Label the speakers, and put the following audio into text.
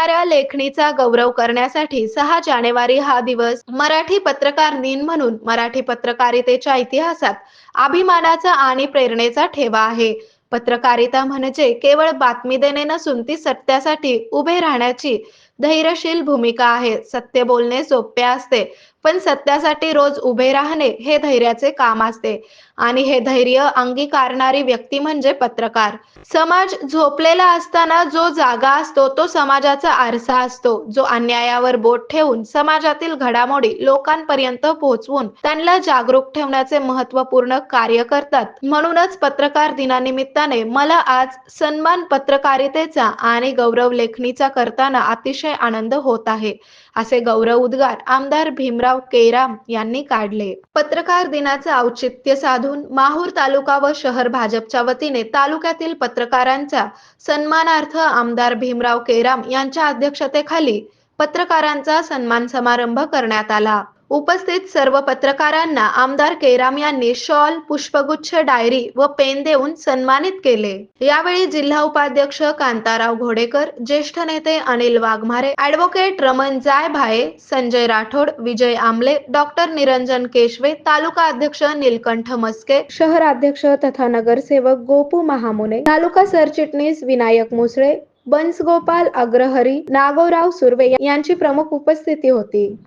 Speaker 1: करणाऱ्या लेखणीचा गौरव करण्यासाठी 6 जानेवारी हा दिवस मराठी पत्रकार दिन म्हणून मराठी पत्रकारितेच्या इतिहासात अभिमानाचा आणि प्रेरणेचा ठेवा आहे. पत्रकारिता म्हणजे केवळ बातमी देणे नसून ती सत्यासाठी उभे राहण्याची धैर्यशील भूमिका आहे. सत्य बोलणे सोपे असते, पण सत्यासाठी रोज उभे राहणे हे धैर्याचे काम असते आणि हे धैर्य अंगीकारणारी व्यक्ती म्हणजे पत्रकार. समाज झोपलेला असताना जो जागा असतो तो समाजाचा आरसा असतो, जो अन्यायावर बोट ठेवून समाजातील घडामोडी लोकांपर्यंत पोहोचवून त्यांना जागरूक ठेवण्याचे महत्त्वपूर्ण कार्य करतात. म्हणूनच पत्रकार दिनानिमित्ताने मला आज सन्मान पत्रकारितेचा आणि गौरव लेखणीचा करताना अतिशय आनंद होत आहे, असे गौरव उद्गार आमदार भीमराव केराम यांनी काढले. पत्रकार दिनाचे औचित्य साधून माहूर तालुका व शहर भाजपच्या वतीने तालुक्यातील पत्रकारांचा सन्मानार्थ आमदार भीमराव केराम यांच्या अध्यक्षतेखाली पत्रकारांचा सन्मान समारंभ करण्यात आला. उपस्थित सर्व पत्रकारांना आमदार केराम यांनी शॉल, पुष्पगुच्छ, डायरी व पेन देऊन सन्मानित केले. यावेळी जिल्हा उपाध्यक्ष कांताराव घोडेकर, ज्येष्ठ नेते अनिल वाघमारे, ॲडव्होकेट रमण जायभाये, संजय राठोड, विजय आमले, डॉक्टर निरंजन केशवे, तालुका अध्यक्ष नीलकंठ मस्के, शहर अध्यक्ष तथा नगरसेवक गोपू महामुने, तालुका सरचिटणीस विनायक मुसळे, बन्सगोपाल अग्रहरी, नागोराव सुर्वे यांची प्रमुख उपस्थिती होती.